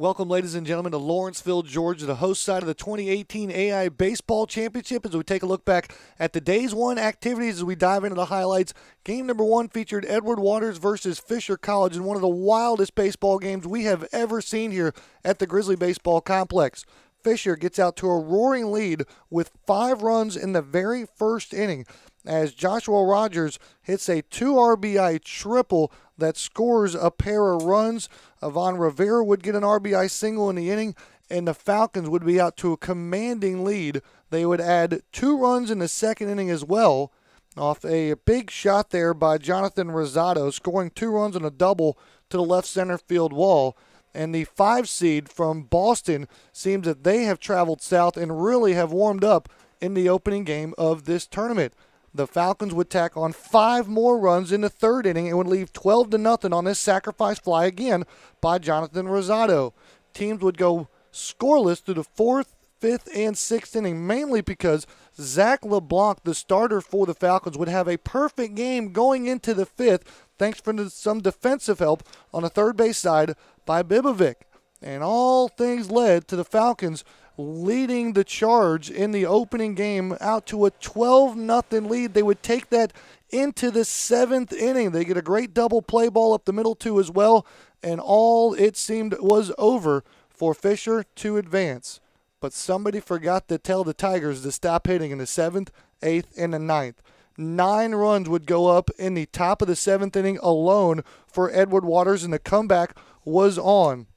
Welcome, ladies and gentlemen, to Lawrenceville, Georgia, the host side of the 2018 A.I.I Baseball Championship, as we take a look back at the Days 1 activities as we dive into the highlights. Game number 1 featured Edward Waters versus Fisher College in one of the wildest baseball games we have ever seen here at the Grizzly Baseball Complex. Fisher gets out to a roaring lead with 5 runs in the very first inning as Joshua Rogers hits a 2 RBI triple that scores a pair of runs. Ivan Rivera would get an RBI single in the inning, and the Falcons would be out to a commanding lead. They would add 2 runs in the second inning as well, off a big shot there by Jonathan Rosado, scoring 2 runs and a double to the left center field wall. And the 5 seed from Boston seems that they have traveled south and really have warmed up in the opening game of this tournament. The Falcons would tack on 5 more runs in the third inning and would leave 12-0 on this sacrifice fly again by Jonathan Rosado. Teams would go scoreless through the 4th, 5th, and 6th inning, mainly because Zach LeBlanc, the starter for the Falcons, would have a perfect game going into the 5th, thanks for some defensive help on the third base side by Bibovic. And all things led to the Falcons leading the charge in the opening game out to a 12-0 lead. They would take that into the 7th inning. They get a great double play ball up the middle too as well, and all it seemed was over for Fisher to advance. But somebody forgot to tell the Tigers to stop hitting in the 7th, 8th, and the 9th. 9 runs would go up in the top of the 7th inning alone for Edward Waters, and the comeback was on.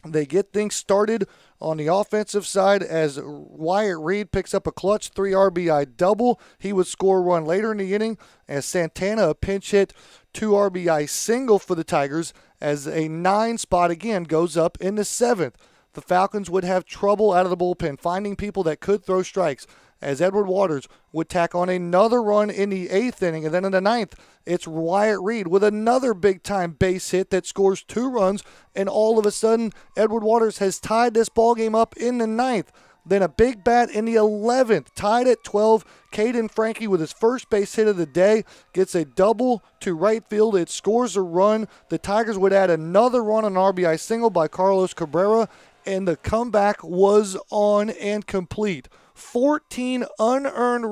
They get things started on the offensive side as Wyatt Reed picks up a clutch 3 RBI double. He would score a run later in the inning as Santana pinch hit 2 RBI single for the Tigers as a 9 spot again goes up in the 7th. The Falcons would have trouble out of the bullpen finding people that could throw strikes as Edward Waters would tack on another run in the 8th inning. And then in the 9th, it's Wyatt Reed with another big-time base hit that scores 2 runs. And all of a sudden, Edward Waters has tied this ballgame up in the 9th. Then a big bat in the 11th, tied at 12. Caden Frankie with his first base hit of the day gets a double to right field. It scores a run. The Tigers would add another run on an RBI single by Carlos Cabrera, and the comeback was on and complete. 14 unanswered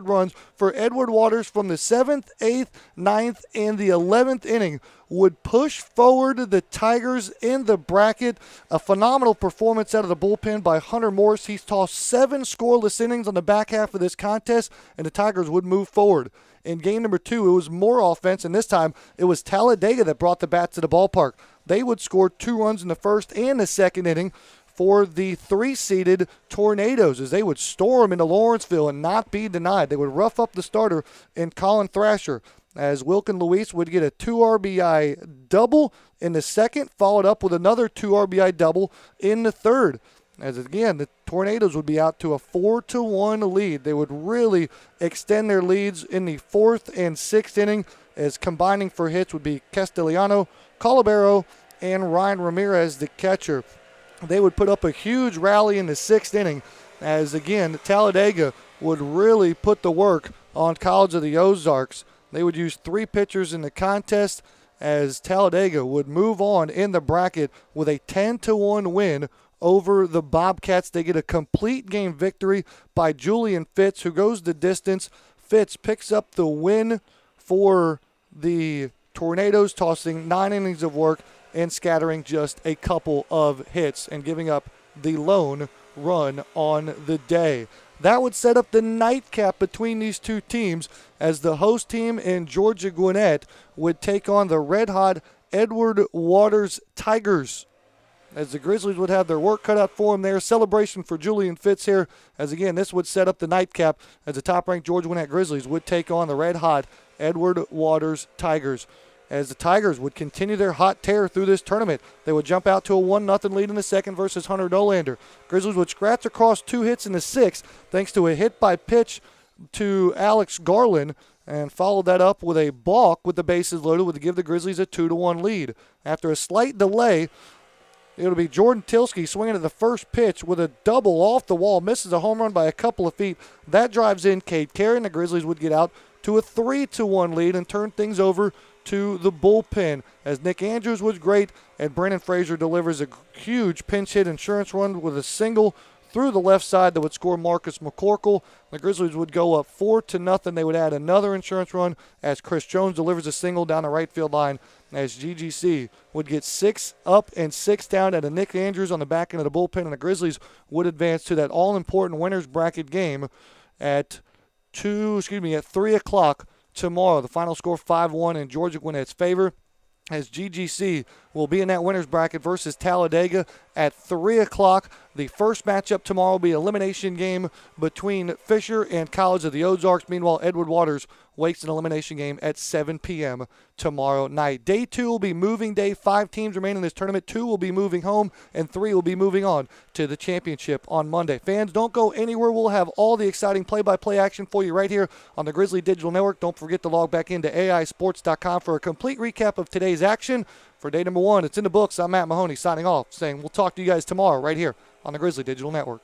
runs for Edward Waters from the 7th, 8th, 9th, and the 11th inning would push forward the Tigers in the bracket. A phenomenal performance out of the bullpen by Hunter Morris. He's tossed 7 scoreless innings on the back half of this contest, and the Tigers would move forward. In game number 2, it was more offense, and this time it was Talladega that brought the bat to the ballpark. They would score 2 runs in the first and the second inning for the 3-seeded Tornadoes as they would storm into Lawrenceville and not be denied. They would rough up the starter in Colin Thrasher as Wilkin Luis would get a 2 RBI double in the second, followed up with another 2 RBI double in the third. As again, the Tornadoes would be out to a 4-1 lead. They would really extend their leads in the 4th and 6th inning as combining for hits would be Castellano, Colabero, and Ryan Ramirez, the catcher. They would put up a huge rally in the 6th inning as, again, Talladega would really put the work on College of the Ozarks. They would use 3 pitchers in the contest as Talladega would move on in the bracket with a 10-1 win over the Bobcats. They get a complete game victory by Julian Fitz, who goes the distance. Fitz picks up the win for the Tornadoes, tossing 9 innings of work and scattering just a couple of hits and giving up the lone run on the day. That would set up the nightcap between these two teams as the host team in Georgia Gwinnett would take on the red-hot Edward Waters Tigers, as the Grizzlies would have their work cut out for them there. Celebration for Julian Fitz here, as again, this would set up the nightcap as the top-ranked Georgia Gwinnett Grizzlies would take on the red-hot Edward Waters Tigers. As the Tigers would continue their hot tear through this tournament, they would jump out to a 1-0 lead in the second versus Hunter Nolander. Grizzlies would scratch across 2 hits in the 6th thanks to a hit by pitch to Alex Garland, and followed that up with a balk with the bases loaded to give the Grizzlies a 2-1 lead. After a slight delay, it'll be Jordan Tilsky swinging at the first pitch with a double off the wall, misses a home run by a couple of feet. That drives in Cade Carey, and the Grizzlies would get out to a 3-1 lead and turn things over to the bullpen as Nick Andrews was great, and Brandon Frazier delivers a huge pinch hit insurance run with a single through the left side that would score Marcus McCorkle. The Grizzlies would go up 4-0. They would add another insurance run as Chris Jones delivers a single down the right field line, as GGC would get 6 up and 6 down at a Nick Andrews on the back end of the bullpen, and the Grizzlies would advance to that all-important winners bracket game at 3 o'clock tomorrow. The final score 5-1 in Georgia Gwinnett's favor, as GGC will be in that winners bracket versus Talladega at 3 o'clock. The first matchup tomorrow will be an elimination game between Fisher and College of the Ozarks. Meanwhile, Edward Waters waits an elimination game at 7 p.m. tomorrow night. Day 2 will be moving day. 5 teams remain in this tournament. 2 will be moving home, and 3 will be moving on to the championship on Monday. Fans, don't go anywhere. We'll have all the exciting play-by-play action for you right here on the Grizzly Digital Network. Don't forget to log back into AISports.com for a complete recap of today's action. For day number 1, it's in the books. I'm Matt Mahoney signing off, saying we'll talk to you guys tomorrow right here on the Grizzly Digital Network.